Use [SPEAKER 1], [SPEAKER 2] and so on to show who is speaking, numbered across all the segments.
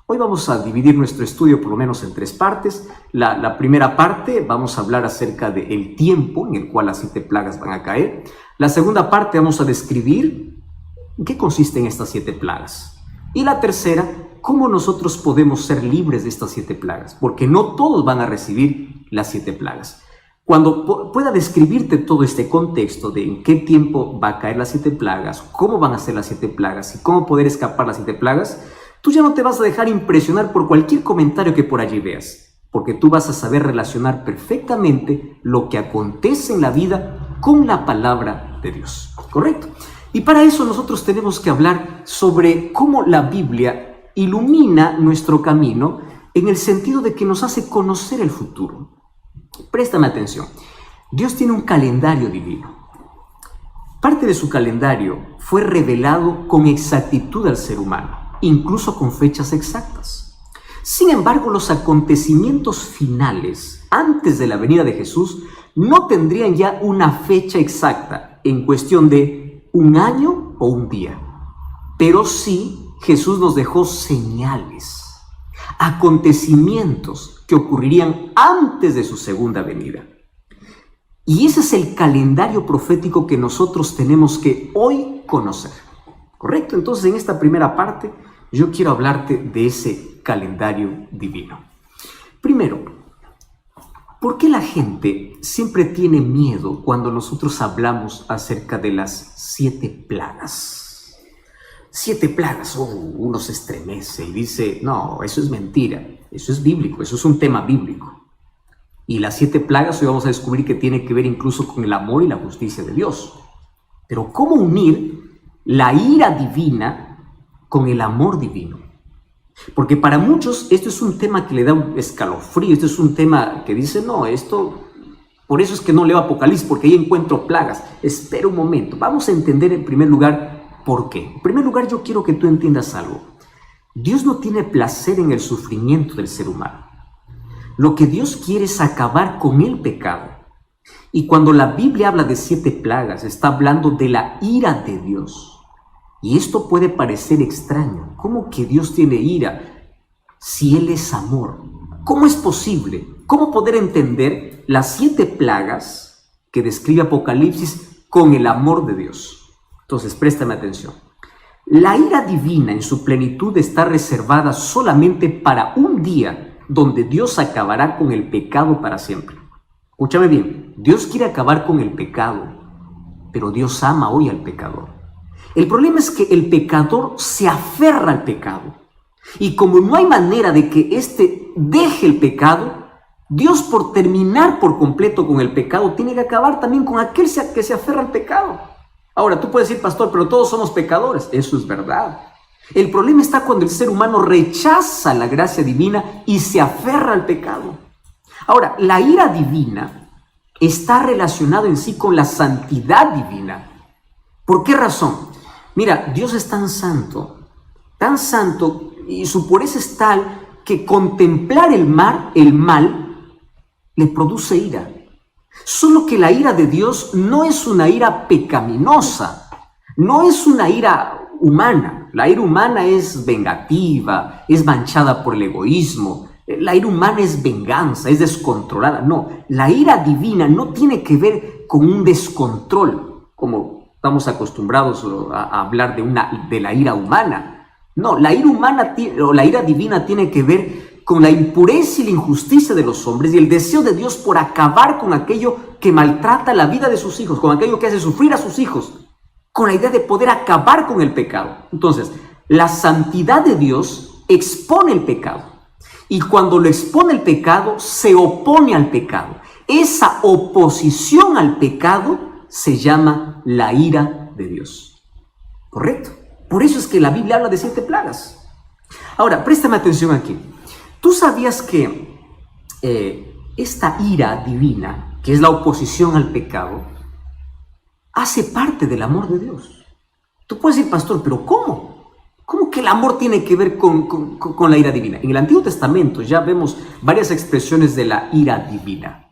[SPEAKER 1] Hoy vamos a dividir nuestro estudio por lo menos en 3 partes. La primera parte vamos a hablar acerca del tiempo en el cual las 7 plagas van a caer. La segunda parte vamos a describir en qué consisten estas 7 plagas. Y la tercera, cómo nosotros podemos ser libres de estas 7 plagas, porque no todos van a recibir las 7 plagas. Cuando pueda describirte todo este contexto de en qué tiempo va a caer las 7 plagas, cómo van a ser las 7 plagas y cómo poder escapar las 7 plagas, tú ya no te vas a dejar impresionar por cualquier comentario que por allí veas, porque tú vas a saber relacionar perfectamente lo que acontece en la vida con la palabra de Dios, ¿correcto? Y para eso nosotros tenemos que hablar sobre cómo la Biblia ilumina nuestro camino en el sentido de que nos hace conocer el futuro. Préstame atención. Dios tiene un calendario divino. Parte de su calendario fue revelado con exactitud al ser humano, incluso con fechas exactas. Sin embargo, los acontecimientos finales, antes de la venida de Jesús, no tendrían ya una fecha exacta en cuestión de un año o un día. Pero sí, Jesús nos dejó señales, acontecimientos que ocurrirían antes de su segunda venida. Y ese es el calendario profético que nosotros tenemos que hoy conocer, ¿correcto? Entonces, en esta primera parte, yo quiero hablarte de ese calendario divino. Primero, ¿por qué la gente siempre tiene miedo cuando nosotros hablamos acerca de las 7 plagas? 7 plagas, uno se estremece y dice, no, eso es mentira, eso es bíblico, eso es un tema bíblico. Y las 7 plagas hoy vamos a descubrir que tiene que ver incluso con el amor y la justicia de Dios. Pero ¿cómo unir la ira divina con el amor divino? Porque para muchos esto es un tema que le da un escalofrío, esto es un tema que dice, no, esto, por eso es que no leo Apocalipsis, porque ahí encuentro plagas. Espera un momento, vamos a entender en primer lugar ¿por qué? En primer lugar, yo quiero que tú entiendas algo. Dios no tiene placer en el sufrimiento del ser humano. Lo que Dios quiere es acabar con el pecado. Y cuando la Biblia habla de 7 plagas, está hablando de la ira de Dios. Y esto puede parecer extraño. ¿Cómo que Dios tiene ira si Él es amor? ¿Cómo es posible? ¿Cómo poder entender las 7 plagas que describe Apocalipsis con el amor de Dios? Entonces, préstame atención. La ira divina en su plenitud está reservada solamente para un día donde Dios acabará con el pecado para siempre. Escúchame bien, Dios quiere acabar con el pecado, pero Dios ama hoy al pecador. El problema es que el pecador se aferra al pecado. Y como no hay manera de que éste deje el pecado, Dios, por terminar por completo con el pecado, tiene que acabar también con aquel que se aferra al pecado. Ahora, tú puedes decir, pastor, pero todos somos pecadores. Eso es verdad. El problema está cuando el ser humano rechaza la gracia divina y se aferra al pecado. Ahora, la ira divina está relacionada en sí con la santidad divina. ¿Por qué razón? Mira, Dios es tan santo, y su pureza es tal que contemplar el mal le produce ira. Solo que la ira de Dios no es una ira pecaminosa, no es una ira humana. La ira humana es vengativa, es manchada por el egoísmo. La ira humana es venganza, es descontrolada. No, la ira divina no tiene que ver con un descontrol, como estamos acostumbrados a hablar de la ira humana. No, la ira humana o la ira divina tiene que ver con la impureza y la injusticia de los hombres y el deseo de Dios por acabar con aquello que maltrata la vida de sus hijos, con aquello que hace sufrir a sus hijos, con la idea de poder acabar con el pecado. Entonces, la santidad de Dios expone el pecado, y cuando lo expone el pecado, se opone al pecado. Esa oposición al pecado se llama la ira de Dios. ¿Correcto? Por eso es que la Biblia habla de 7 plagas. Ahora, préstame atención aquí. ¿Tú sabías que esta ira divina, que es la oposición al pecado, hace parte del amor de Dios? Tú puedes decir, pastor, ¿pero cómo? ¿Cómo que el amor tiene que ver con la ira divina? En el Antiguo Testamento ya vemos varias expresiones de la ira divina.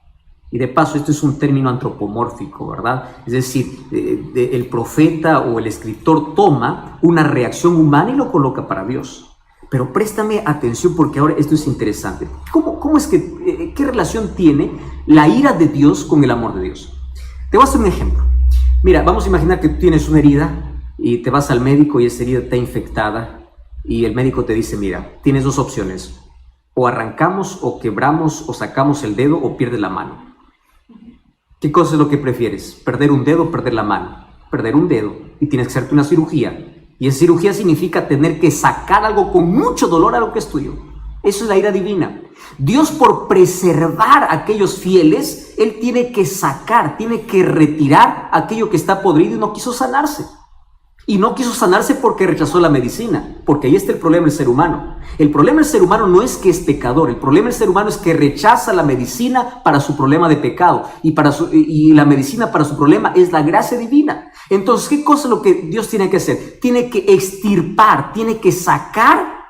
[SPEAKER 1] Y de paso, esto es un término antropomórfico, ¿verdad? Es decir, el profeta o el escritor toma una reacción humana y lo coloca para Dios. Pero préstame atención porque ahora esto es interesante. ¿Cómo es que, qué relación tiene la ira de Dios con el amor de Dios? Te voy a hacer un ejemplo. Mira, vamos a imaginar que tú tienes una herida y te vas al médico y esa herida está infectada y el médico te dice, mira, tienes dos opciones. O arrancamos o quebramos o sacamos el dedo o pierdes la mano. ¿Qué cosa es lo que prefieres? ¿Perder un dedo o perder la mano? Perder un dedo y tienes que hacerte una cirugía. Y esa cirugía significa tener que sacar algo con mucho dolor a lo que es tuyo. Eso es la ira divina. Dios, por preservar a aquellos fieles, Él tiene que sacar, tiene que retirar aquello que está podrido y no quiso sanarse. Y no quiso sanarse porque rechazó la medicina, porque ahí está el problema del ser humano. El problema del ser humano no es que es pecador, el problema del ser humano es que rechaza la medicina para su problema de pecado y la medicina para su problema es la gracia divina. Entonces, ¿qué cosa es lo que Dios tiene que hacer? Tiene que extirpar, tiene que sacar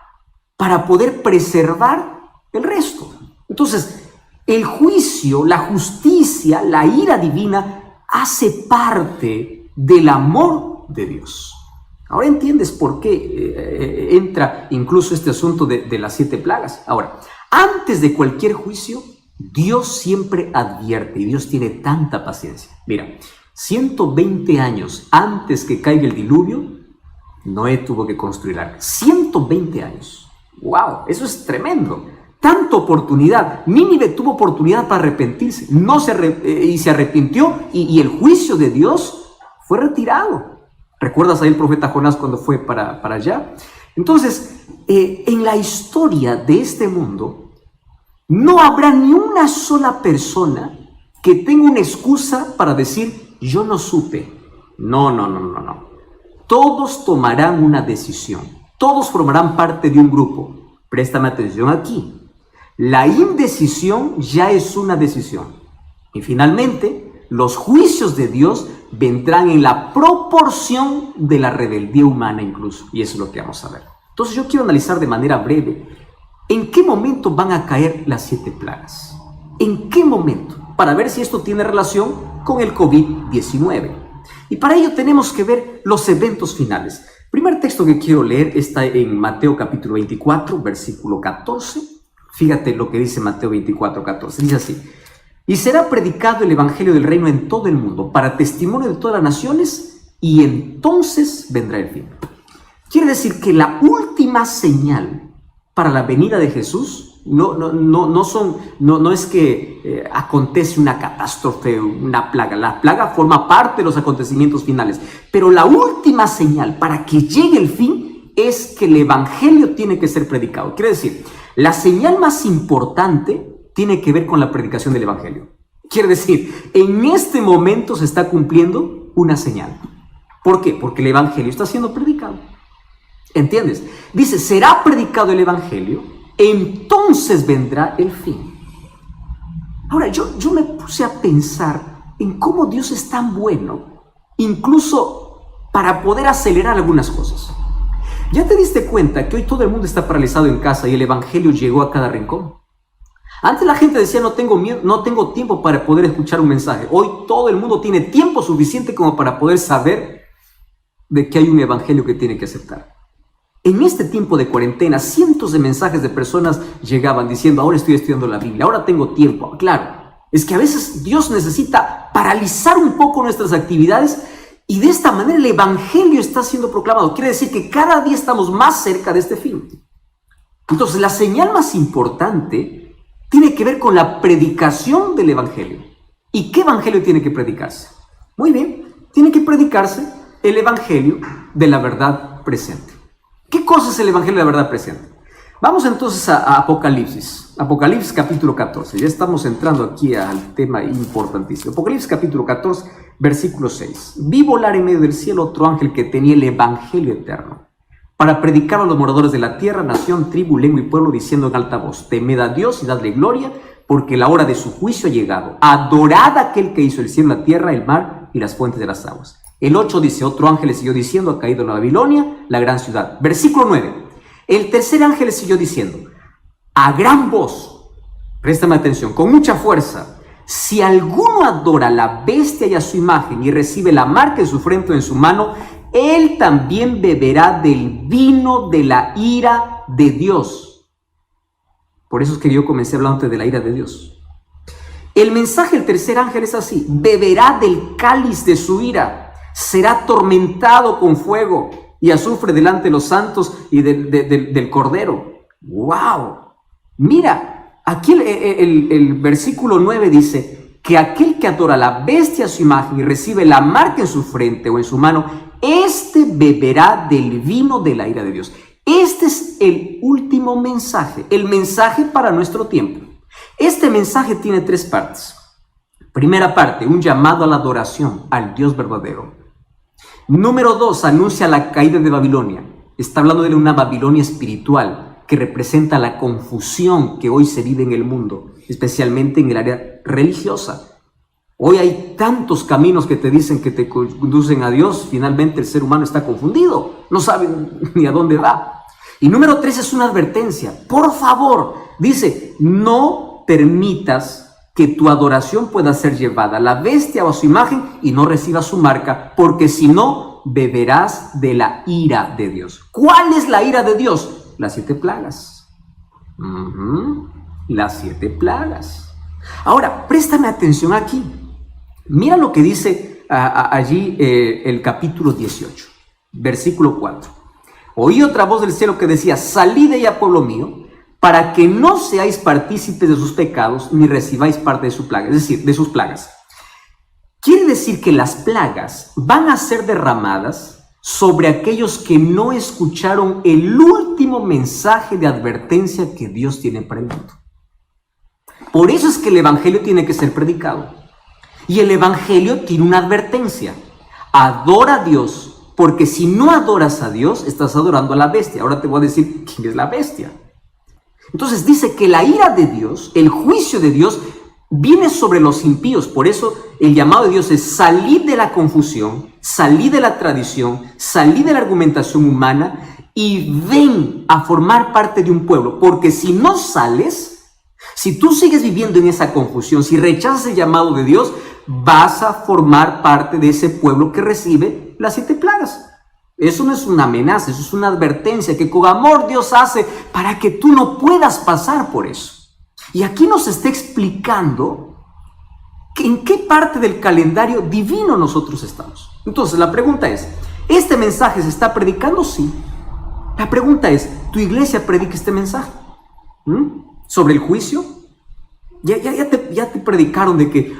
[SPEAKER 1] para poder preservar el resto. Entonces, el juicio, la justicia, la ira divina hace parte del amor de Dios. Ahora entiendes por qué entra incluso este asunto de las 7 plagas. Ahora, antes de cualquier juicio, Dios siempre advierte y Dios tiene tanta paciencia. Mira, 120 años antes que caiga el diluvio, Noé tuvo que construir arca. 120 años. ¡Wow! Eso es tremendo. Tanta oportunidad. Nínive tuvo oportunidad para arrepentirse. Y se arrepintió y el juicio de Dios fue retirado. ¿Recuerdas ahí el profeta Jonás cuando fue para allá? Entonces, en la historia de este mundo, no habrá ni una sola persona que tenga una excusa para decir, yo no supe. No. Todos tomarán una decisión. Todos formarán parte de un grupo. Préstame atención aquí. La indecisión ya es una decisión. Y finalmente, los juicios de Dios vendrán en la proporción de la rebeldía humana incluso. Y eso es lo que vamos a ver. Entonces yo quiero analizar de manera breve en qué momento van a caer las 7 plagas. ¿En qué momento? Para ver si esto tiene relación con el COVID-19. Y para ello tenemos que ver los eventos finales. El primer texto que quiero leer está en Mateo capítulo 24, versículo 14. Fíjate lo que dice Mateo 24, 14. Dice así. Y será predicado el evangelio del reino en todo el mundo, para testimonio de todas las naciones, y entonces vendrá el fin. Quiere decir que la última señal para la venida de Jesús no es que acontece una catástrofe, una plaga. La plaga forma parte de los acontecimientos finales, pero la última señal para que llegue el fin es que el evangelio tiene que ser predicado. Quiere decir, la señal más importante tiene que ver con la predicación del evangelio. Quiere decir, en este momento se está cumpliendo una señal. ¿Por qué? Porque el evangelio está siendo predicado. ¿Entiendes? Dice, será predicado el evangelio, entonces vendrá el fin. Ahora, yo me puse a pensar en cómo Dios es tan bueno, incluso para poder acelerar algunas cosas. ¿Ya te diste cuenta que hoy todo el mundo está paralizado en casa y el evangelio llegó a cada rincón? Antes la gente decía, no tengo tiempo para poder escuchar un mensaje. Hoy todo el mundo tiene tiempo suficiente como para poder saber de que hay un evangelio que tiene que aceptar. En este tiempo de cuarentena, cientos de mensajes de personas llegaban diciendo, ahora estoy estudiando la Biblia, ahora tengo tiempo. Claro, es que a veces Dios necesita paralizar un poco nuestras actividades y de esta manera el evangelio está siendo proclamado. Quiere decir que cada día estamos más cerca de este fin. Entonces, la señal más importante tiene que ver con la predicación del evangelio. ¿Y qué evangelio tiene que predicarse? Muy bien, tiene que predicarse el evangelio de la verdad presente. ¿Qué cosa es el evangelio de la verdad presente? Vamos entonces a Apocalipsis. Apocalipsis capítulo 14. Ya estamos entrando aquí al tema importantísimo. Apocalipsis capítulo 14, versículo 6. Vi volar en medio del cielo otro ángel que tenía el evangelio eterno, para predicar a los moradores de la tierra, nación, tribu, lengua y pueblo, diciendo en alta voz, temed a Dios y dadle gloria, porque la hora de su juicio ha llegado. Adorad a aquel que hizo el cielo, la tierra, el mar y las fuentes de las aguas. El 8 dice, otro ángel le siguió diciendo, ha caído la Babilonia, la gran ciudad. Versículo 9. El tercer ángel le siguió diciendo, a gran voz, préstame atención, con mucha fuerza, si alguno adora a la bestia y a su imagen y recibe la marca en su frente o en su mano, él también beberá del vino de la ira de Dios. Por eso es que yo comencé hablando de la ira de Dios. El mensaje del tercer ángel es así: beberá del cáliz de su ira, será atormentado con fuego y azufre delante de los santos y del Cordero. ¡Wow! Mira, aquí el versículo 9 dice que aquel que adora la bestia a su imagen y recibe la marca en su frente o en su mano, este beberá del vino de la ira de Dios. Este es el último mensaje, el mensaje para nuestro tiempo. Este mensaje tiene 3 partes. Primera parte, un llamado a la adoración al Dios verdadero. Número 2, anuncia la caída de Babilonia. Está hablando de una Babilonia espiritual que representa la confusión que hoy se vive en el mundo, especialmente en el área religiosa. Hoy hay tantos caminos que te dicen que te conducen a Dios. Finalmente el ser humano está confundido, no sabe ni a dónde va. Y número 3 es una advertencia. Por favor, dice, no permitas que tu adoración pueda ser llevada a la bestia o a su imagen y no recibas su marca, porque si no, beberás de la ira de Dios. ¿Cuál es la ira de Dios? Las 7 plagas. Las 7 plagas. Ahora, préstame atención aquí. Mira lo que dice allí el capítulo 18, versículo 4. Oí otra voz del cielo que decía: salid de ella, pueblo mío, para que no seáis partícipes de sus pecados, ni recibáis parte de su plaga, es decir, de sus plagas. Quiere decir que las plagas van a ser derramadas sobre aquellos que no escucharon el último mensaje de advertencia que Dios tiene para el mundo. Por eso es que el evangelio tiene que ser predicado. Y el evangelio tiene una advertencia: adora a Dios, porque si no adoras a Dios, estás adorando a la bestia. Ahora te voy a decir quién es la bestia. Entonces dice que la ira de Dios, el juicio de Dios, viene sobre los impíos. Por eso el llamado de Dios es: salir de la confusión, salir de la tradición, salir de la argumentación humana y ven a formar parte de un pueblo. Porque si no sales, si tú sigues viviendo en esa confusión, si rechazas el llamado de Dios, vas a formar parte de ese pueblo que recibe las 7 plagas. Eso no es una amenaza, eso es una advertencia que con amor Dios hace para que tú no puedas pasar por eso. Y aquí nos está explicando en qué parte del calendario divino nosotros estamos. Entonces la pregunta es: ¿este mensaje se está predicando? Sí. La pregunta es: ¿tu iglesia predica este mensaje? ¿Sobre el juicio? Ya te predicaron de que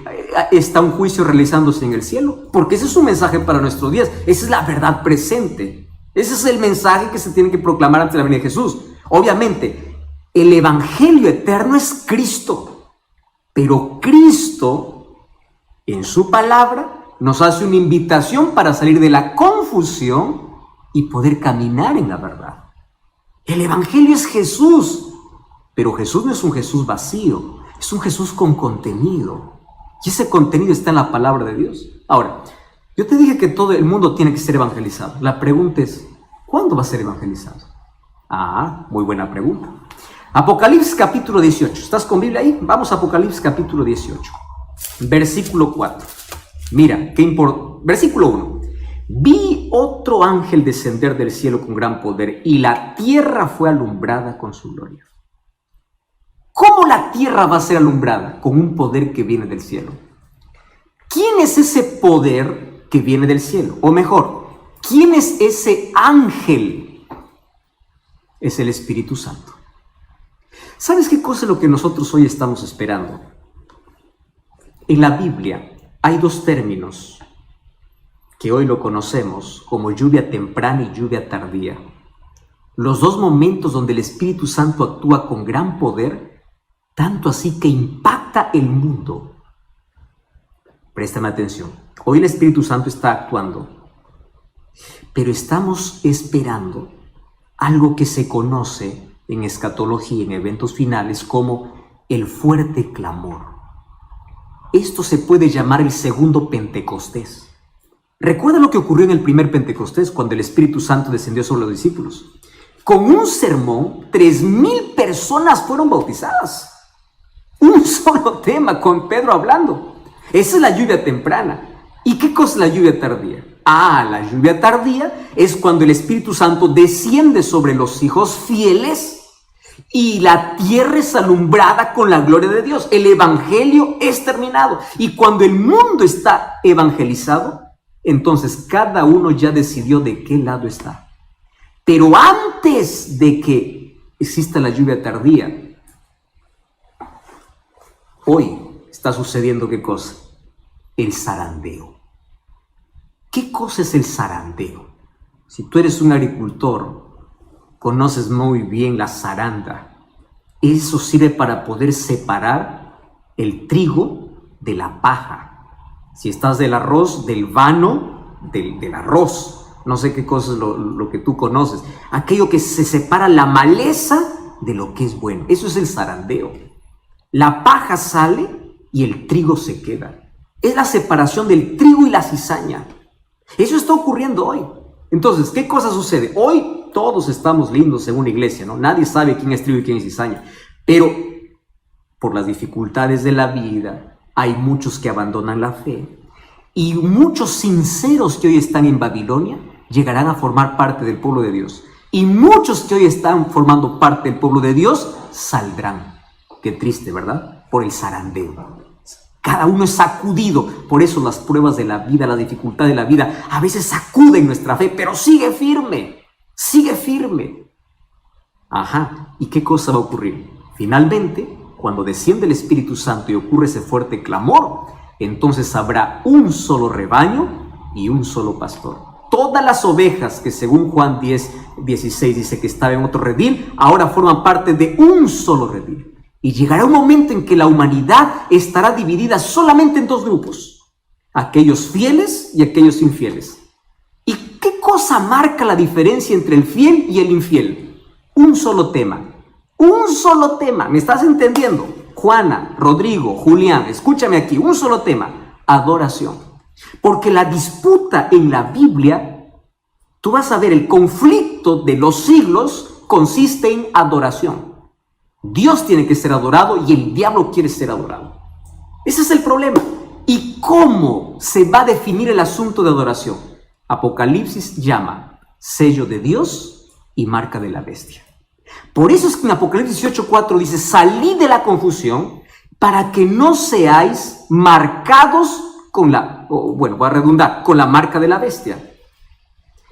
[SPEAKER 1] está un juicio realizándose en el cielo, porque ese es un mensaje para nuestros días. Esa es la verdad presente. Ese es el mensaje que se tiene que proclamar ante la venida de Jesús. Obviamente, el evangelio eterno es Cristo, pero Cristo, en su palabra, nos hace una invitación para salir de la confusión y poder caminar en la verdad. El evangelio es Jesús, pero Jesús no es un Jesús vacío. Es un Jesús con contenido. Y ese contenido está en la palabra de Dios. Ahora, yo te dije que todo el mundo tiene que ser evangelizado. La pregunta es: ¿cuándo va a ser evangelizado? Muy buena pregunta. Apocalipsis capítulo 18. ¿Estás con Biblia ahí? Vamos a Apocalipsis capítulo 18. Versículo 4. Mira, versículo 1. Vi otro ángel descender del cielo con gran poder, y la tierra fue alumbrada con su gloria. ¿Cómo la tierra va a ser alumbrada? Con un poder que viene del cielo. ¿Quién es ese poder que viene del cielo? O mejor, ¿quién es ese ángel? Es el Espíritu Santo. ¿Sabes qué cosa es lo que nosotros hoy estamos esperando? En la Biblia hay 2 términos que hoy lo conocemos como lluvia temprana y lluvia tardía. Los 2 momentos donde el Espíritu Santo actúa con gran poder, tanto así que impacta el mundo. Préstame atención. Hoy el Espíritu Santo está actuando, pero estamos esperando algo que se conoce en escatología, en eventos finales, como el fuerte clamor. Esto se puede llamar el segundo Pentecostés. ¿Recuerda lo que ocurrió en el primer Pentecostés, cuando el Espíritu Santo descendió sobre los discípulos? Con un sermón, 3,000 personas fueron bautizadas. Un solo tema, con Pedro hablando. Esa es la lluvia temprana. ¿Y qué cosa es la lluvia tardía? La lluvia tardía es cuando el Espíritu Santo desciende sobre los hijos fieles y la tierra es alumbrada con la gloria de Dios. El evangelio es terminado. Y cuando el mundo está evangelizado, entonces cada uno ya decidió de qué lado está. Pero antes de que exista la lluvia tardía, hoy está sucediendo ¿qué cosa? El zarandeo. ¿Qué cosa es el zarandeo? Si tú eres un agricultor, conoces muy bien la zaranda. Eso sirve para poder separar el trigo de la paja. Si estás del arroz, del vano, del arroz. No sé qué cosa es lo que tú conoces. Aquello que se separa la maleza de lo que es bueno. Eso es el zarandeo. La paja sale y el trigo se queda. Es la separación del trigo y la cizaña. Eso está ocurriendo hoy. Entonces, ¿qué cosa sucede? Hoy todos estamos lindos según la iglesia, ¿no? Nadie sabe quién es trigo y quién es cizaña. Pero por las dificultades de la vida, hay muchos que abandonan la fe. Y muchos sinceros que hoy están en Babilonia llegarán a formar parte del pueblo de Dios. Y muchos que hoy están formando parte del pueblo de Dios saldrán. Qué triste, ¿verdad? Por el zarandeo. Cada uno es sacudido. Por eso las pruebas de la vida, la dificultad de la vida, a veces sacuden nuestra fe, pero sigue firme. Sigue firme. ¿Y qué cosa va a ocurrir? Finalmente, cuando desciende el Espíritu Santo y ocurre ese fuerte clamor, entonces habrá un solo rebaño y un solo pastor. Todas las ovejas que según Juan 10:16 dice que estaban en otro redil, ahora forman parte de un solo redil. Y llegará un momento en que la humanidad estará dividida solamente en dos grupos. Aquellos fieles y aquellos infieles. ¿Y qué cosa marca la diferencia entre el fiel y el infiel? Un solo tema. Un solo tema. ¿Me estás entendiendo? Juana, Rodrigo, Julián, escúchame aquí. Un solo tema. Adoración. Porque la disputa en la Biblia, tú vas a ver, el conflicto de los siglos consiste en adoración. Dios tiene que ser adorado y el diablo quiere ser adorado. Ese es el problema. ¿Y cómo se va a definir el asunto de adoración? Apocalipsis llama sello de Dios y marca de la bestia. Por eso es que en Apocalipsis 18:4 dice: salid de la confusión para que no seáis marcados con con la marca de la bestia.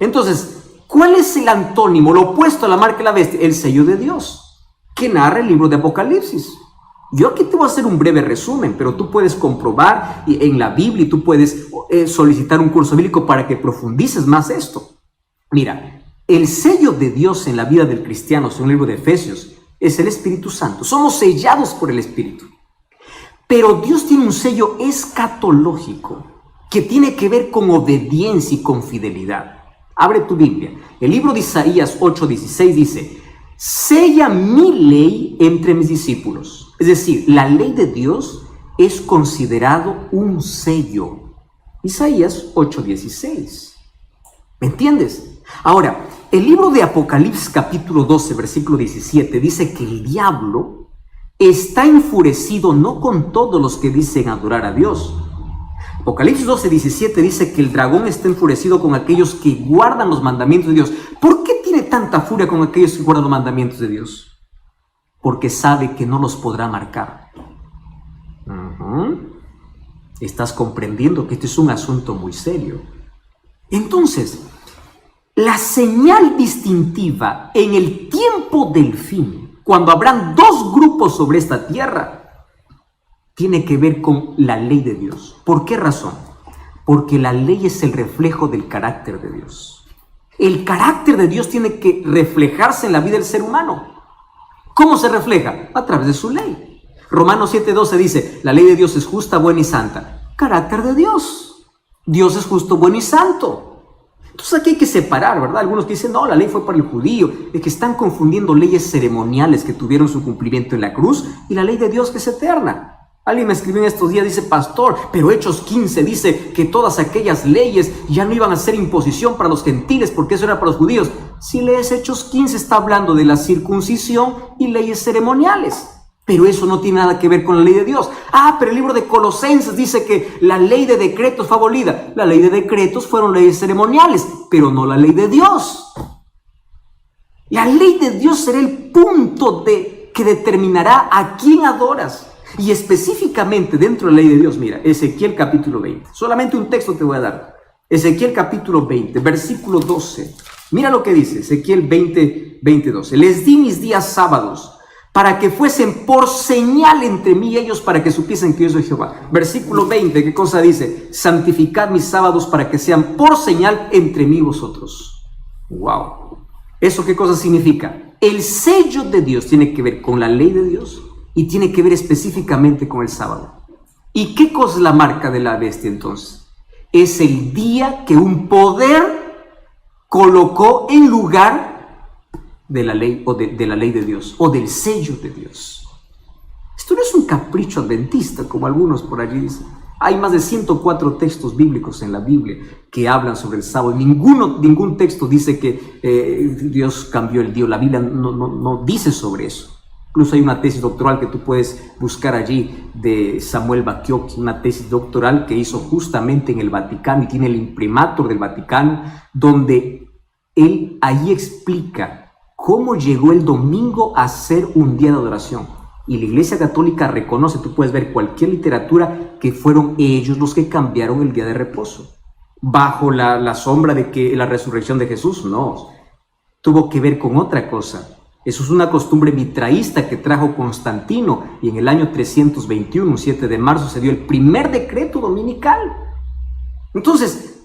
[SPEAKER 1] Entonces, ¿cuál es el antónimo, lo opuesto a la marca de la bestia? El sello de Dios, que narra el libro de Apocalipsis. Yo aquí te voy a hacer un breve resumen, pero tú puedes comprobar en la Biblia y tú puedes solicitar un curso bíblico para que profundices más esto. Mira, el sello de Dios en la vida del cristiano, según el libro de Efesios, es el Espíritu Santo. Somos sellados por el Espíritu. Pero Dios tiene un sello escatológico que tiene que ver con obediencia y con fidelidad. Abre tu Biblia. El libro de Isaías 8:16 dice: sella mi ley entre mis discípulos. Es decir, la ley de Dios es considerado un sello. Isaías 8:16. ¿Me entiendes? Ahora, el libro de Apocalipsis capítulo 12, versículo 17, dice que el diablo está enfurecido no con todos los que dicen adorar a Dios. Apocalipsis 12:17 dice que el dragón está enfurecido con aquellos que guardan los mandamientos de Dios. ¿Por qué tiene tanta furia con aquellos que guardan los mandamientos de Dios? Porque sabe que no los podrá marcar. Estás comprendiendo que este es un asunto muy serio. Entonces, la señal distintiva en el tiempo del fin, cuando habrán dos grupos sobre esta tierra, tiene que ver con la ley de Dios. ¿Por qué razón? Porque la ley es el reflejo del carácter de Dios. El carácter de Dios tiene que reflejarse en la vida del ser humano. ¿Cómo se refleja? A través de su ley. Romanos 7:12 dice: la ley de Dios es justa, buena y santa. Carácter de Dios. Dios es justo, bueno y santo. Entonces aquí hay que separar, ¿verdad? Algunos que dicen: no, la ley fue para el judío. Es que están confundiendo leyes ceremoniales que tuvieron su cumplimiento en la cruz y la ley de Dios que es eterna. Alguien me escribió en estos días, dice: pastor, pero Hechos 15 dice que todas aquellas leyes ya no iban a ser imposición para los gentiles porque eso era para los judíos. Si lees Hechos 15, está hablando de la circuncisión y leyes ceremoniales. Pero eso no tiene nada que ver con la ley de Dios. Pero el libro de Colosenses dice que la ley de decretos fue abolida. La ley de decretos fueron leyes ceremoniales, pero no la ley de Dios. La ley de Dios será el punto que determinará a quién adoras. Y específicamente dentro de la ley de Dios, mira, Ezequiel capítulo 20. Solamente un texto te voy a dar. Ezequiel capítulo 20, versículo 12. Mira lo que dice Ezequiel 20, 12. Les di mis días sábados para que fuesen por señal entre mí y ellos, para que supiesen que yo soy Jehová. Versículo 20, ¿qué cosa dice? Santificad mis sábados para que sean por señal entre mí y vosotros. ¡Wow! ¿Eso qué cosa significa? El sello de Dios tiene que ver con la ley de Dios y tiene que ver específicamente con el sábado. ¿Y qué cosa es la marca de la bestia entonces? Es el día que un poder colocó en lugar de la ley o de la ley de Dios o del sello de Dios. Esto no es un capricho adventista como algunos por allí dicen. Hay más de 104 textos bíblicos en la Biblia que hablan sobre el sábado. Ningún texto dice que Dios cambió el día. La Biblia no dice sobre eso. Incluso hay una tesis doctoral que tú puedes buscar allí de Samuel Bacchiocchi, una tesis doctoral que hizo justamente en el Vaticano y tiene el imprimatur del Vaticano, donde él ahí explica cómo llegó el domingo a ser un día de adoración. Y la Iglesia Católica reconoce, tú puedes ver cualquier literatura, que fueron ellos los que cambiaron el día de reposo. Bajo la sombra de que la resurrección de Jesús, no. Tuvo que ver con otra cosa. Eso es una costumbre mitraísta que trajo Constantino, y en el año 321, un 7 de marzo, se dio el primer decreto dominical. Entonces,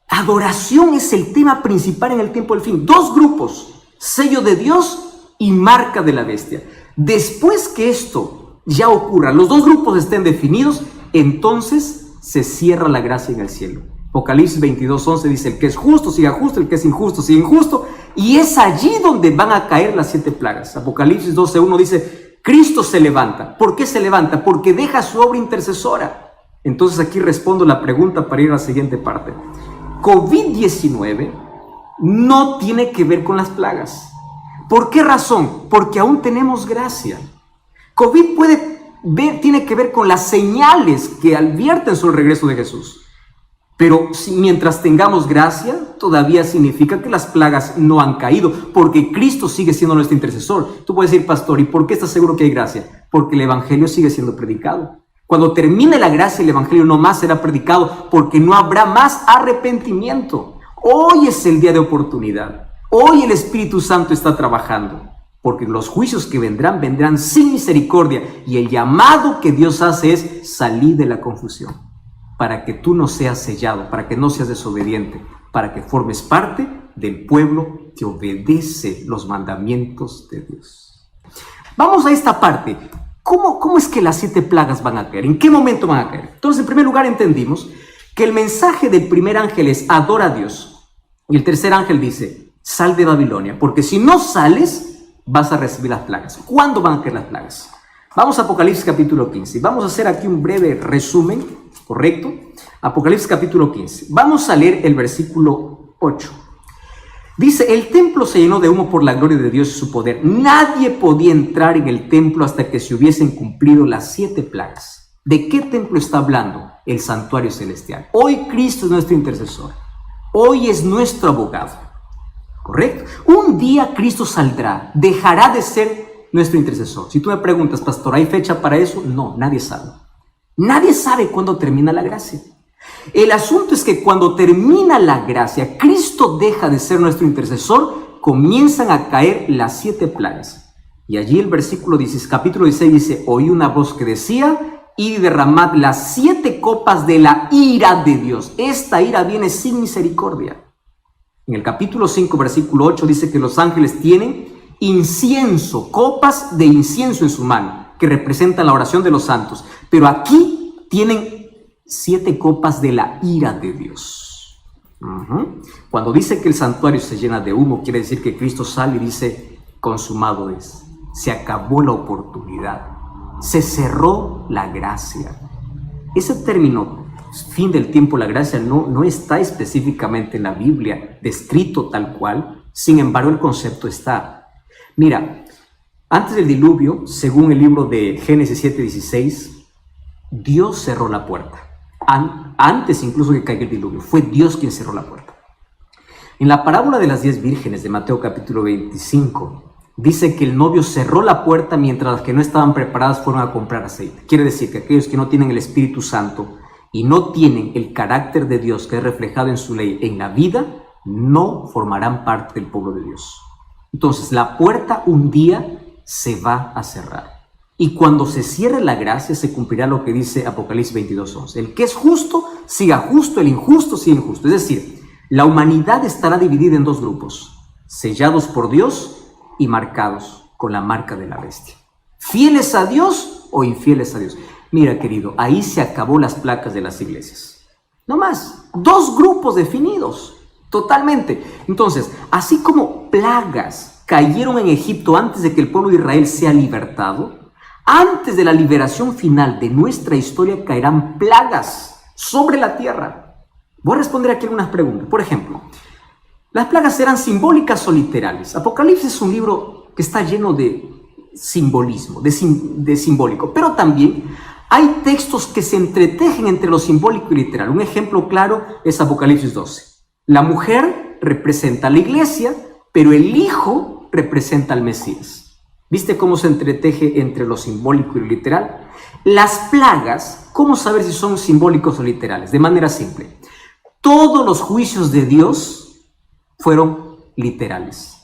[SPEAKER 1] adoración es el tema principal en el tiempo del fin. Dos grupos: sello de Dios y marca de la bestia. Después que esto ya ocurra, los dos grupos estén definidos, entonces se cierra la gracia en el cielo. Apocalipsis 22:11 dice: el que es justo siga justo, el que es injusto siga injusto, y es allí donde van a caer las 7 plagas. Apocalipsis 12:1 dice: Cristo se levanta. ¿Por qué se levanta? Porque deja su obra intercesora. Entonces aquí respondo la pregunta para ir a la siguiente parte. COVID-19 no tiene que ver con las plagas. ¿Por qué razón? Porque aún tenemos gracia. COVID tiene que ver con las señales que advierten sobre el regreso de Jesús. Pero mientras tengamos gracia, todavía significa que las plagas no han caído, porque Cristo sigue siendo nuestro intercesor. Tú puedes decir: pastor, ¿y por qué estás seguro que hay gracia? Porque el evangelio sigue siendo predicado. Cuando termine la gracia, el evangelio no más será predicado, porque no habrá más arrepentimiento. Hoy es el día de oportunidad. Hoy el Espíritu Santo está trabajando, porque los juicios que vendrán sin misericordia, y el llamado que Dios hace es salir de la confusión, para que tú no seas sellado, para que no seas desobediente, para que formes parte del pueblo que obedece los mandamientos de Dios. Vamos a esta parte. ¿Cómo es que las 7 plagas van a caer? ¿En qué momento van a caer? Entonces, en primer lugar, entendimos que el mensaje del primer ángel es: adora a Dios. Y el tercer ángel dice: sal de Babilonia, porque si no sales, vas a recibir las plagas. ¿Cuándo van a caer las plagas? Vamos a Apocalipsis capítulo 15. Vamos a hacer aquí un breve resumen, ¿correcto? Apocalipsis capítulo 15. Vamos a leer el versículo 8. Dice: el templo se llenó de humo por la gloria de Dios y su poder. Nadie podía entrar en el templo hasta que se hubiesen cumplido las 7 plagas. ¿De qué templo está hablando? El santuario celestial. Hoy Cristo es nuestro intercesor. Hoy es nuestro abogado. ¿Correcto? Un día Cristo saldrá, dejará de ser nuestro intercesor. Si tú me preguntas: pastor, ¿hay fecha para eso? No, nadie sabe. Nadie sabe cuándo termina la gracia. El asunto es que cuando termina la gracia, Cristo deja de ser nuestro intercesor, comienzan a caer las 7 plagas. Y allí el versículo 16, capítulo 16 dice: oí una voz que decía: id y derramad las 7 copas de la ira de Dios. Esta ira viene sin misericordia. En el capítulo 5, versículo 8 dice que los ángeles tienen incienso, copas de incienso en su mano, que representan la oración de los santos. Pero aquí tienen 7 copas de la ira de Dios. Cuando dice que el santuario se llena de humo, quiere decir que Cristo sale y dice: consumado es. Se acabó la oportunidad. Se cerró la gracia. Ese término, fin del tiempo, la gracia, no está específicamente en la Biblia descrito tal cual. Sin embargo, el concepto está. Mira, Antes del diluvio, según el libro de Génesis 7:16, Dios cerró la puerta. Antes incluso que caiga el diluvio, fue Dios quien cerró la puerta. En la parábola de las 10 vírgenes de Mateo capítulo 25, dice que el novio cerró la puerta mientras las que no estaban preparadas fueron a comprar aceite. Quiere decir que aquellos que no tienen el Espíritu Santo y no tienen el carácter de Dios que es reflejado en su ley en la vida, no formarán parte del pueblo de Dios. Entonces, la puerta un día se va a cerrar. Y cuando se cierre la gracia, se cumplirá lo que dice Apocalipsis 22:11. El que es justo, siga justo, el injusto, siga injusto. Es decir, la humanidad estará dividida en dos grupos, sellados por Dios y marcados con la marca de la bestia. ¿Fieles a Dios o infieles a Dios? Mira, querido, ahí se acabó las placas de las iglesias. No más, dos grupos definidos, totalmente. Entonces, así como plagas cayeron en Egipto antes de que el pueblo de Israel sea libertado, antes de la liberación final de nuestra historia caerán plagas sobre la tierra. Voy a responder aquí algunas preguntas. Por ejemplo, ¿las plagas eran simbólicas o literales? Apocalipsis es un libro que está lleno de simbolismo, de simbólico, pero también hay textos que se entretejen entre lo simbólico y literal. Un ejemplo claro es Apocalipsis 12. La mujer representa a la iglesia, pero el hijo representa al Mesías. ¿Viste cómo se entreteje entre lo simbólico y lo literal? Las plagas, ¿cómo saber si son simbólicos o literales? De manera simple. Todos los juicios de Dios fueron literales.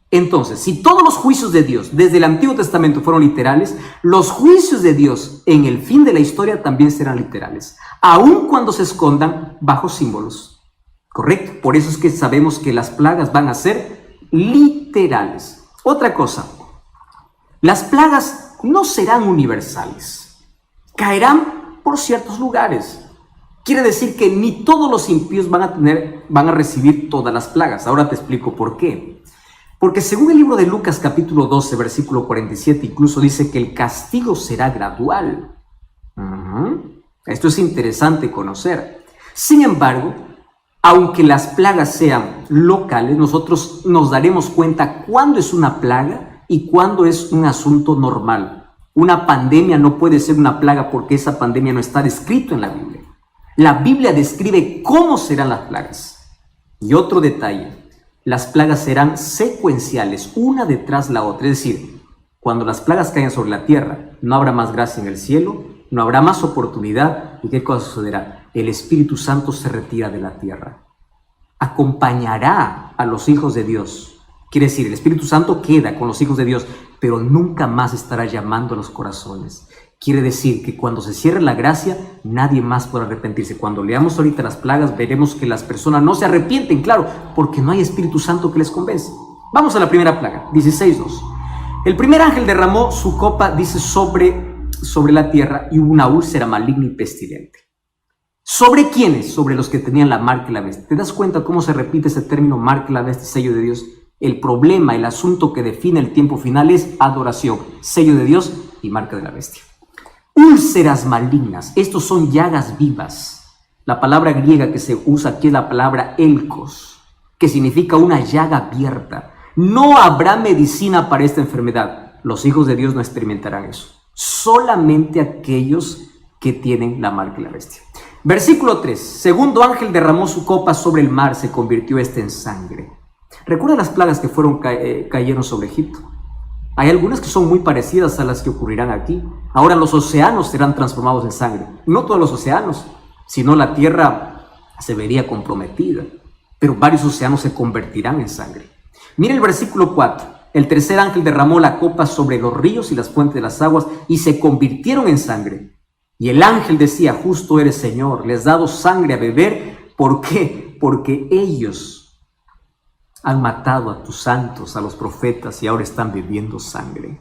[SPEAKER 1] Entonces, si todos los juicios de Dios desde el Antiguo Testamento fueron literales, los juicios de Dios en el fin de la historia también serán literales, aun cuando se escondan bajo símbolos. ¿Correcto? Por eso es que sabemos que las plagas van a ser literales. Otra cosa, las plagas no serán universales, caerán por ciertos lugares. Quiere decir que ni todos los impíos van a recibir todas las plagas. Ahora te explico por qué. Porque según el libro de Lucas capítulo 12, versículo 47, incluso dice que el castigo será gradual. Esto es interesante conocer. Sin embargo, aunque las plagas sean locales, nosotros nos daremos cuenta cuándo es una plaga y cuándo es un asunto normal. Una pandemia no puede ser una plaga porque esa pandemia no está descrito en la Biblia. La Biblia describe cómo serán las plagas. Y otro detalle. Las plagas serán secuenciales, una detrás de la otra. Es decir, cuando las plagas caigan sobre la tierra, no habrá más gracia en el cielo, no habrá más oportunidad. ¿Y qué cosa sucederá? El Espíritu Santo se retira de la tierra. Acompañará a los hijos de Dios. Quiere decir, el Espíritu Santo queda con los hijos de Dios, pero nunca más estará llamando a los corazones. Quiere decir que cuando se cierre la gracia, nadie más podrá arrepentirse. Cuando leamos ahorita las plagas, veremos que las personas no se arrepienten, claro, porque no hay Espíritu Santo que les convence. Vamos a la primera plaga, 16:2. El primer ángel derramó su copa, dice, sobre la tierra, y hubo una úlcera maligna y pestilente. ¿Sobre quiénes? Sobre los que tenían la marca y la bestia. ¿Te das cuenta cómo se repite ese término, marca y la bestia, sello de Dios? El problema, el asunto que define el tiempo final es adoración, sello de Dios y marca de la bestia. Úlceras malignas, estos son llagas vivas. La palabra griega que se usa aquí es la palabra elkos, que significa una llaga abierta. No habrá medicina para esta enfermedad. Los hijos de Dios no experimentarán eso. Solamente aquellos que tienen la marca de la bestia. Versículo 3. Segundo ángel derramó su copa sobre el mar, se convirtió en sangre. ¿Recuerda las plagas que cayeron sobre Egipto? Hay algunas que son muy parecidas a las que ocurrirán aquí. Ahora los océanos serán transformados en sangre. No todos los océanos, sino la tierra se vería comprometida. Pero varios océanos se convertirán en sangre. Mira el versículo 4. El tercer ángel derramó la copa sobre los ríos y las fuentes de las aguas y se convirtieron en sangre. Y el ángel decía, justo eres, Señor, les has dado sangre a beber. ¿Por qué? Porque ellos han matado a tus santos, a los profetas, y ahora están bebiendo sangre.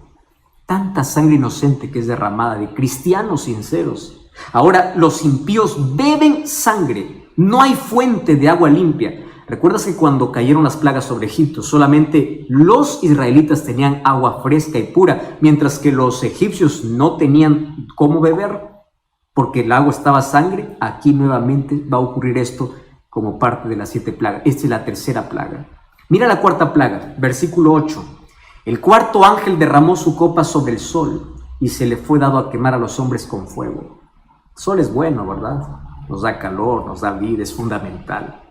[SPEAKER 1] Tanta sangre inocente que es derramada de cristianos sinceros. Ahora los impíos beben sangre. No hay fuente de agua limpia. ¿Recuerdas que cuando cayeron las plagas sobre Egipto, solamente los israelitas tenían agua fresca y pura, mientras que los egipcios no tenían cómo beber? Porque el agua estaba sangre. Aquí nuevamente va a ocurrir esto como parte de las 7 plagas. Esta es la tercera plaga. Mira la cuarta plaga, versículo 8. El cuarto ángel derramó su copa sobre el sol y se le fue dado a quemar a los hombres con fuego. El sol es bueno, ¿verdad? Nos da calor, nos da vida, es fundamental.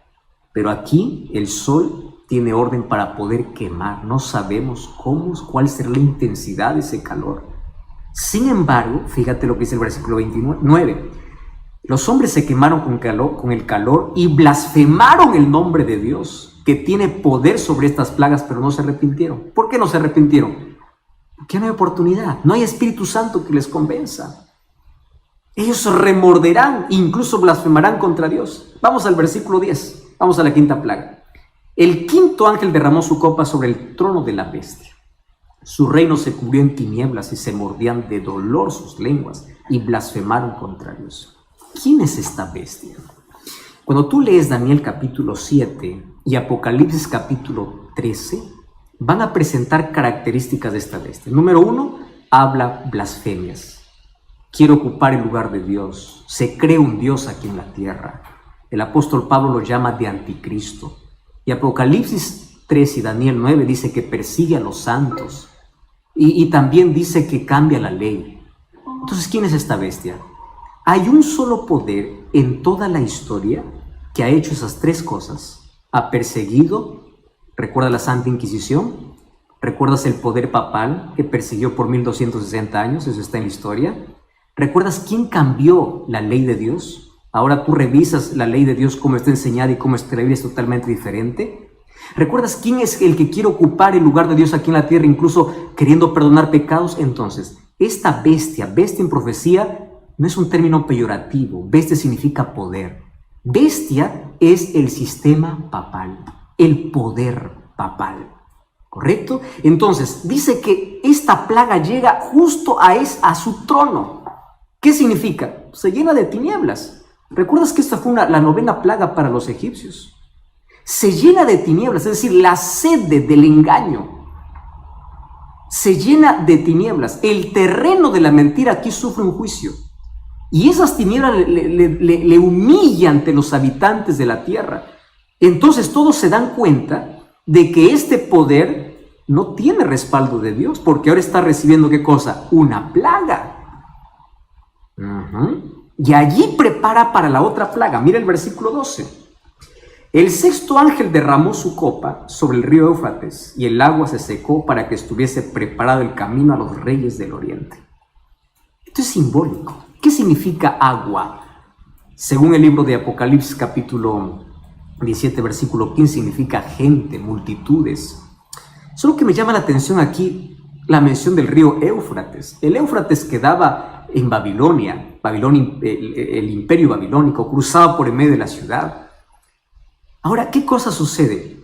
[SPEAKER 1] Pero aquí el sol tiene orden para poder quemar. No sabemos cuál será la intensidad de ese calor. Sin embargo, fíjate lo que dice el versículo 29. Los hombres se quemaron con el calor y blasfemaron el nombre de Dios, que tiene poder sobre estas plagas, pero no se arrepintieron. ¿Por qué no se arrepintieron? Porque no hay oportunidad, no hay Espíritu Santo que les convenza. Ellos remorderán, incluso blasfemarán contra Dios. Vamos al versículo 10, vamos a la quinta plaga. El quinto ángel derramó su copa sobre el trono de la bestia. Su reino se cubrió en tinieblas y se mordían de dolor sus lenguas y blasfemaron contra Dios. ¿Quién es esta bestia? Cuando tú lees Daniel capítulo 7 y Apocalipsis capítulo 13, van a presentar características de esta bestia. Número 1, habla blasfemias. Quiere ocupar el lugar de Dios. Se cree un Dios aquí en la tierra. El apóstol Pablo lo llama de anticristo. Y Apocalipsis 3 y Daniel 9 dice que persigue a los santos. Y también dice que cambia la ley. Entonces, ¿quién es esta bestia? Hay un solo poder en toda la historia que ha hecho esas tres cosas. Ha perseguido, ¿recuerda la Santa Inquisición? ¿Recuerdas el poder papal que persiguió por 1260 años? Eso está en la historia. ¿Recuerdas quién cambió la ley de Dios? Ahora tú revisas la ley de Dios, cómo está enseñada y cómo está la Biblia es totalmente diferente. ¿Recuerdas quién es el que quiere ocupar el lugar de Dios aquí en la tierra, incluso queriendo perdonar pecados? Entonces, esta bestia en profecía, no es un término peyorativo. Bestia significa poder. Bestia es el sistema papal, el poder papal. ¿Correcto? Entonces, dice que esta plaga llega justo a su trono. ¿Qué significa? Se llena de tinieblas. ¿Recuerdas que esta fue la novena plaga para los egipcios? Se llena de tinieblas, es decir, la sede del engaño. Se llena de tinieblas. El terreno de la mentira aquí sufre un juicio. Y esas tinieblas le humillan ante los habitantes de la tierra. Entonces todos se dan cuenta de que este poder no tiene respaldo de Dios, porque ahora está recibiendo ¿qué cosa? Una plaga. Y allí prepara para la otra plaga. Mira el versículo 12. El sexto ángel derramó su copa sobre el río Éufrates y el agua se secó para que estuviese preparado el camino a los reyes del oriente. Esto es simbólico. ¿Qué significa agua? Según el libro de Apocalipsis capítulo 17 versículo 15 significa gente, multitudes. Solo que me llama la atención aquí la mención del río Éufrates. El Éufrates quedaba en Babilonia, el imperio babilónico, cruzaba por en medio de la ciudad. Ahora, ¿qué cosa sucede?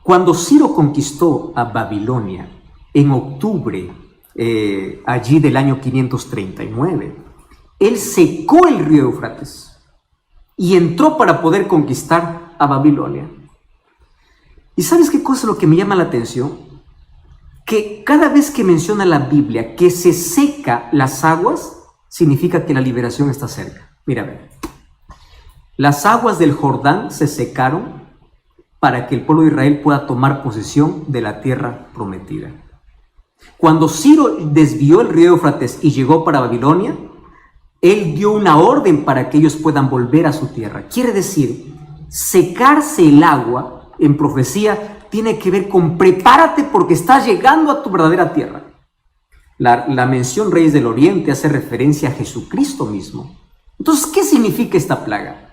[SPEAKER 1] Cuando Ciro conquistó a Babilonia en octubre, allí del año 539, él secó el río Éufrates y entró para poder conquistar a Babilonia. ¿Y sabes qué cosa es lo que me llama la atención? Que cada vez que menciona la Biblia que se seca las aguas, significa que la liberación está cerca. Mira, a ver. Las aguas del Jordán se secaron para que el pueblo de Israel pueda tomar posesión de la tierra prometida. Cuando Ciro desvió el río Éufrates y llegó para Babilonia, él dio una orden para que ellos puedan volver a su tierra. Quiere decir, secarse el agua en profecía tiene que ver con prepárate porque estás llegando a tu verdadera tierra. La mención Reyes del Oriente hace referencia a Jesucristo mismo. Entonces, ¿qué significa esta plaga?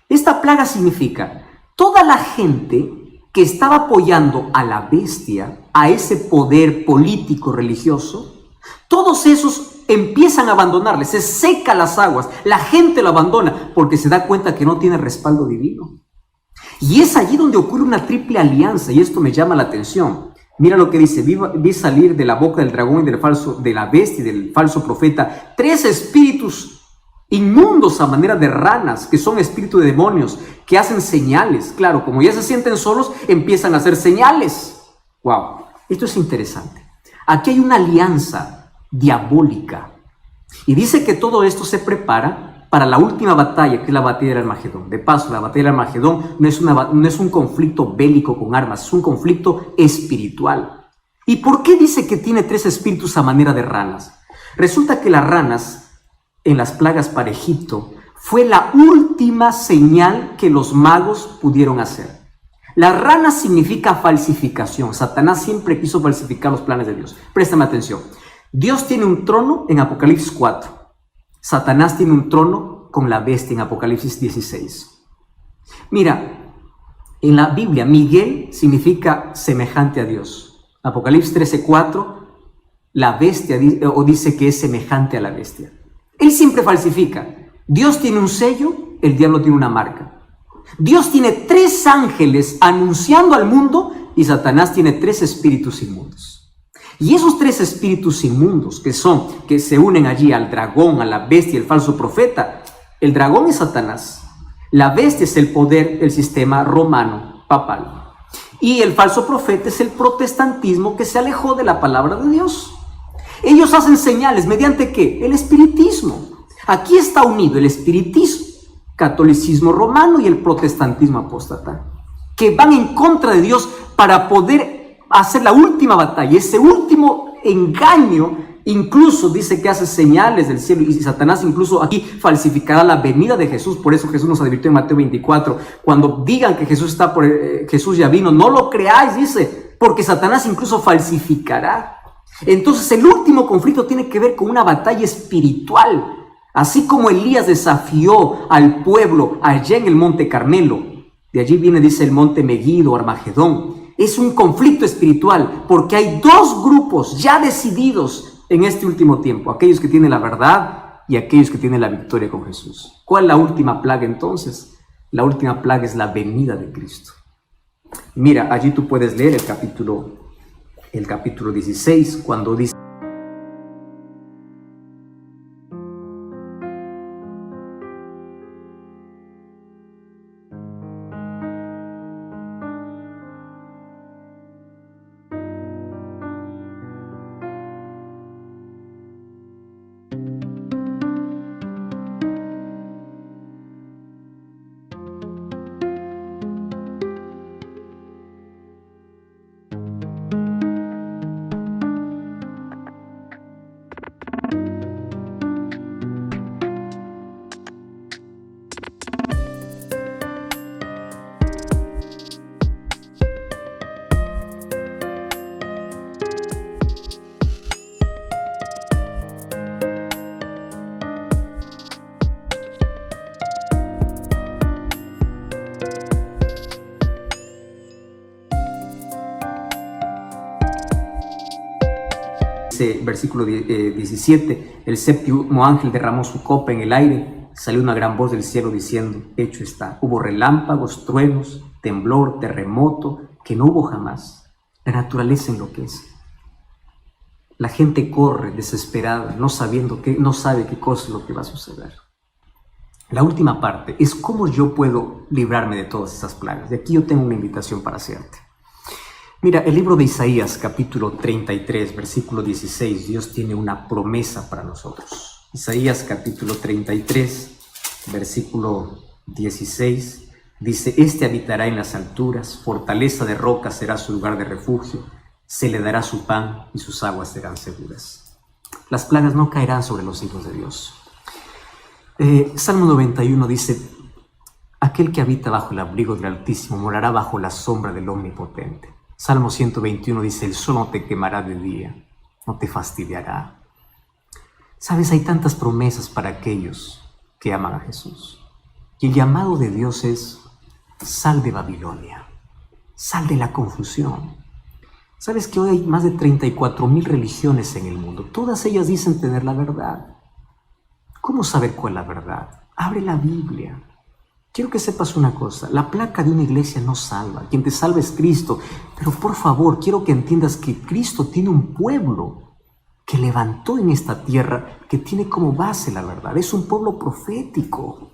[SPEAKER 1] Esta plaga significa toda la gente que estaba apoyando a la bestia, a ese poder político religioso, todos esos empiezan a abandonarle, se secan las aguas, la gente lo abandona porque se da cuenta que no tiene respaldo divino. Y es allí donde ocurre una triple alianza, y esto me llama la atención. Mira lo que dice: vi salir de la boca del dragón y de la bestia y del falso profeta 3 espíritus inmundos a manera de ranas, que son espíritus de demonios, que hacen señales. Claro, como ya se sienten solos, empiezan a hacer señales. Wow, esto es interesante. Aquí hay una alianza diabólica. Y dice que todo esto se prepara para la última batalla, que es la batalla del Armagedón. De paso, la batalla del Armagedón no es un conflicto bélico con armas, es un conflicto espiritual. ¿Y por qué dice que tiene 3 espíritus a manera de ranas? Resulta que las ranas en las plagas para Egipto fue la última señal que los magos pudieron hacer. La rana significa falsificación. Satanás siempre quiso falsificar los planes de Dios. Préstame atención. Dios tiene un trono en Apocalipsis 4. Satanás tiene un trono con la bestia en Apocalipsis 16. Mira, en la Biblia, Miguel significa semejante a Dios. Apocalipsis 13:4, la bestia dice que es semejante a la bestia. Él siempre falsifica. Dios tiene un sello, el diablo tiene una marca. Dios tiene 3 ángeles anunciando al mundo y Satanás tiene 3 espíritus inmundos. Y esos 3 espíritus inmundos que se unen allí al dragón, a la bestia, el falso profeta. El dragón es Satanás. La bestia es el poder, el sistema romano, papal. Y el falso profeta es el protestantismo que se alejó de la palabra de Dios. Ellos hacen señales, ¿mediante qué? El espiritismo. Aquí está unido el espiritismo, catolicismo romano y el protestantismo apóstata, que van en contra de Dios para poder hacer la última batalla. Ese último engaño incluso dice que hace señales del cielo, y Satanás incluso aquí falsificará la venida de Jesús. Por eso Jesús nos advirtió en Mateo 24, cuando digan que Jesús Jesús ya vino, no lo creáis, dice, porque Satanás incluso falsificará. Entonces el último conflicto tiene que ver con una batalla espiritual. Así como Elías desafió al pueblo allá en el monte Carmelo, de allí viene, dice, el monte Megiddo, Armagedón. Es un conflicto espiritual porque hay 2 grupos ya decididos en este último tiempo, aquellos que tienen la verdad y aquellos que tienen la victoria con Jesús. ¿Cuál es la última plaga entonces? La última plaga es la venida de Cristo. Mira, allí tú puedes leer el capítulo 16, cuando dice: versículo 17, el 7º ángel derramó su copa en el aire, salió una gran voz del cielo diciendo: hecho está. Hubo relámpagos, truenos, temblor, terremoto, que no hubo jamás. La naturaleza enloquece. La gente corre desesperada, no sabe qué cosa es lo que va a suceder. La última parte es cómo yo puedo librarme de todas esas plagas. Y aquí yo tengo una invitación para hacerte. Mira, el libro de Isaías, capítulo 33, versículo 16, Dios tiene una promesa para nosotros. Isaías, capítulo 33, versículo 16, dice: este habitará en las alturas, fortaleza de roca será su lugar de refugio, se le dará su pan y sus aguas serán seguras. Las plagas no caerán sobre los hijos de Dios. Salmo 91 dice: aquel que habita bajo el abrigo del Altísimo morará bajo la sombra del Omnipotente. Salmo 121 dice: el sol no te quemará de día, no te fastidiará. Sabes, hay tantas promesas para aquellos que aman a Jesús. Y el llamado de Dios es: sal de Babilonia, sal de la confusión. Sabes que hoy hay más de 34,000 religiones en el mundo. Todas ellas dicen tener la verdad. ¿Cómo saber cuál es la verdad? Abre la Biblia. Quiero que sepas una cosa: la placa de una iglesia no salva. Quien te salva es Cristo. Pero por favor, quiero que entiendas que Cristo tiene un pueblo que levantó en esta tierra, que tiene como base la verdad. Es un pueblo profético.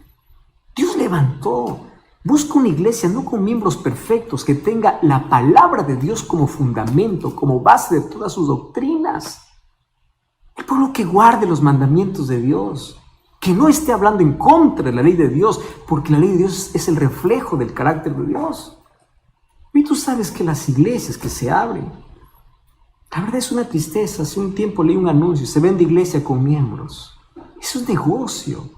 [SPEAKER 1] Dios levantó. Busca una iglesia no con miembros perfectos, que tenga la palabra de Dios como fundamento, como base de todas sus doctrinas. El pueblo que guarde los mandamientos de Dios, que no esté hablando en contra de la ley de Dios, porque la ley de Dios es el reflejo del carácter de Dios. Y tú sabes que las iglesias que se abren, La verdad es una tristeza. Hace un tiempo leí un anuncio, se vende iglesia con miembros. Eso es negocio.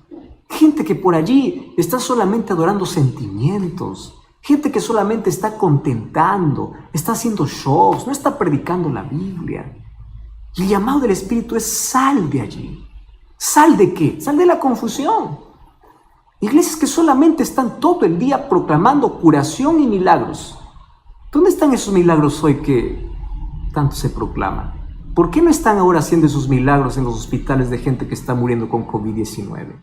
[SPEAKER 1] Gente que por allí está solamente adorando sentimientos. Gente que solamente está contentando, está haciendo shows, no está predicando la Biblia. Y el llamado del Espíritu es: sal de allí. ¿Sal de qué? Sal de la confusión. Iglesias que solamente están todo el día proclamando curación y milagros. ¿Dónde están esos milagros hoy que tanto se proclaman? ¿Por qué no están ahora haciendo esos milagros en los hospitales de gente que está muriendo con COVID-19?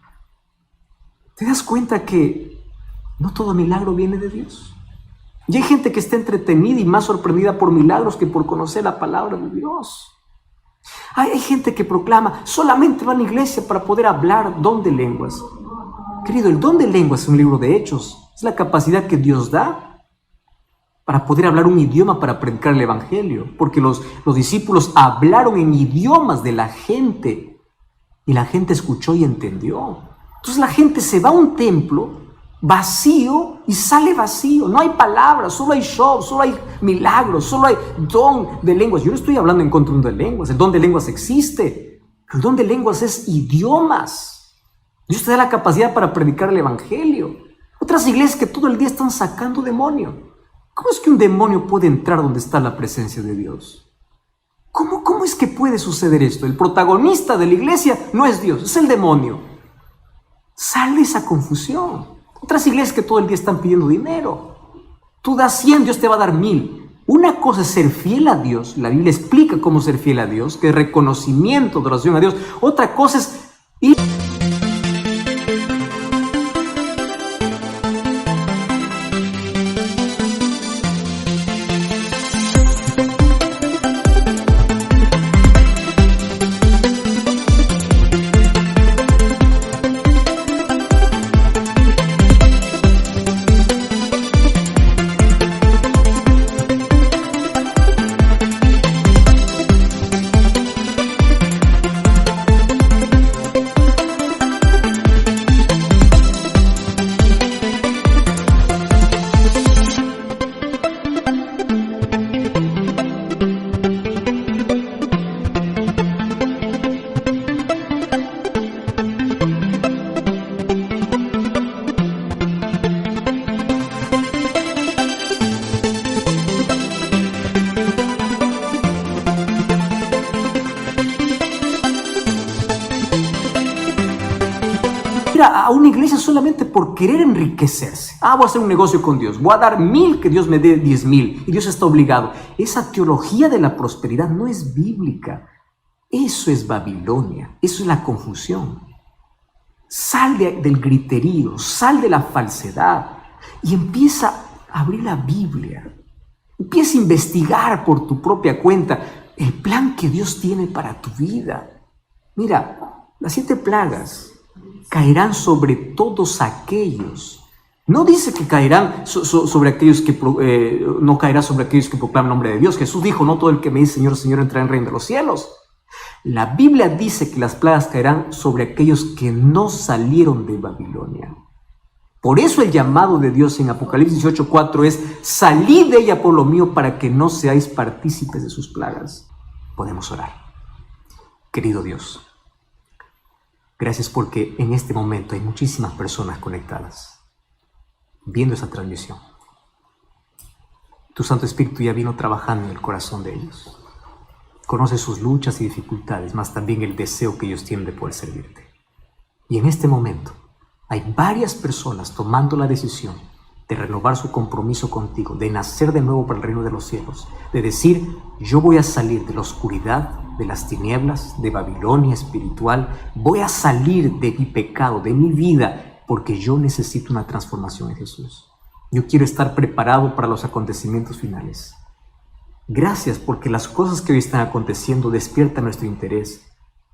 [SPEAKER 1] ¿Te das cuenta que no todo milagro viene de Dios? Y hay gente que está entretenida y más sorprendida por milagros que por conocer la palabra de Dios. Hay gente que proclama: solamente va a la iglesia para poder hablar don de lenguas. Querido, el don de lenguas es un libro de Hechos. Es la capacidad que Dios da para poder hablar un idioma para predicar el evangelio. Porque los discípulos hablaron en idiomas de la gente y la gente escuchó y entendió. Entonces la gente se va a un templo vacío y sale vacío. No hay palabras, solo hay show, solo hay milagros, solo hay don de lenguas. Yo no estoy hablando en contra de un don de lenguas. El don de lenguas existe. El don de lenguas es idiomas. Dios te da la capacidad para predicar el evangelio. Otras iglesias que todo el día están sacando demonio. ¿Cómo es que un demonio puede entrar donde está la presencia de Dios? ¿Cómo es que puede suceder esto? El protagonista de la iglesia no es Dios, es el demonio. Sal de esa confusión. Otras iglesias que todo el día están pidiendo dinero. Tú das 100, Dios te va a dar 1000. Una cosa es ser fiel a Dios. La Biblia explica cómo ser fiel a Dios, que es reconocimiento, adoración a Dios. Otra cosa es ir... A una iglesia solamente por querer enriquecerse. Voy a hacer un negocio con Dios. Voy a dar 1000, que Dios me dé 10,000. Y Dios está obligado. Esa teología de la prosperidad no es bíblica. Eso es Babilonia. Eso es la confusión. Sal del griterío. Sal de la falsedad. Y empieza a abrir la Biblia. Empieza a investigar por tu propia cuenta el plan que Dios tiene para tu vida. Mira, las 7 plagas caerán sobre todos aquellos. No dice que caerán sobre aquellos que no caerá sobre aquellos que proclaman el nombre de Dios. Jesús dijo: no todo el que me dice Señor, Señor entrará en el reino de los cielos. La Biblia dice que las plagas caerán sobre aquellos que no salieron de Babilonia. Por eso el llamado de Dios en Apocalipsis 18:4 es: salid de ella, pueblo mío, para que no seáis partícipes de sus plagas. Podemos orar. Querido Dios, gracias porque en este momento hay muchísimas personas conectadas, viendo esa transmisión. Tu Santo Espíritu ya vino trabajando en el corazón de ellos. Conoce sus luchas y dificultades, más también el deseo que ellos tienen de poder servirte. Y en este momento hay varias personas tomando la decisión de renovar su compromiso contigo, de nacer de nuevo para el reino de los cielos, de decir: yo voy a salir de la oscuridad, de las tinieblas, de Babilonia espiritual, voy a salir de mi pecado, de mi vida, porque yo necesito una transformación en Jesús. Yo quiero estar preparado para los acontecimientos finales. Gracias porque las cosas que hoy están aconteciendo despiertan nuestro interés,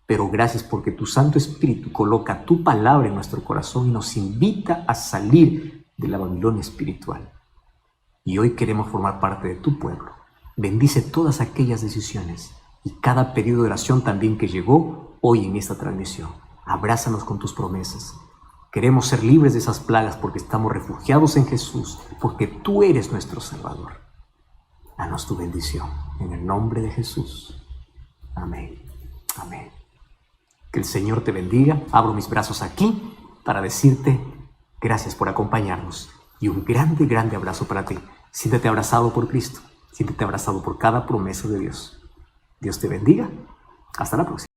[SPEAKER 1] pero gracias porque tu Santo Espíritu coloca tu palabra en nuestro corazón y nos invita a salir de la Babilonia espiritual. Y hoy queremos formar parte de tu pueblo. Bendice todas aquellas decisiones y cada pedido de oración también que llegó hoy en esta transmisión. Abrázanos con tus promesas. Queremos ser libres de esas plagas porque estamos refugiados en Jesús, porque tú eres nuestro Salvador. Danos tu bendición. En el nombre de Jesús. Amén. Amén. Que el Señor te bendiga. Abro mis brazos aquí para decirte gracias por acompañarnos. Y un grande, grande abrazo para ti. Siéntete abrazado por Cristo. Siéntete abrazado por cada promesa de Dios. Dios te bendiga. Hasta la próxima.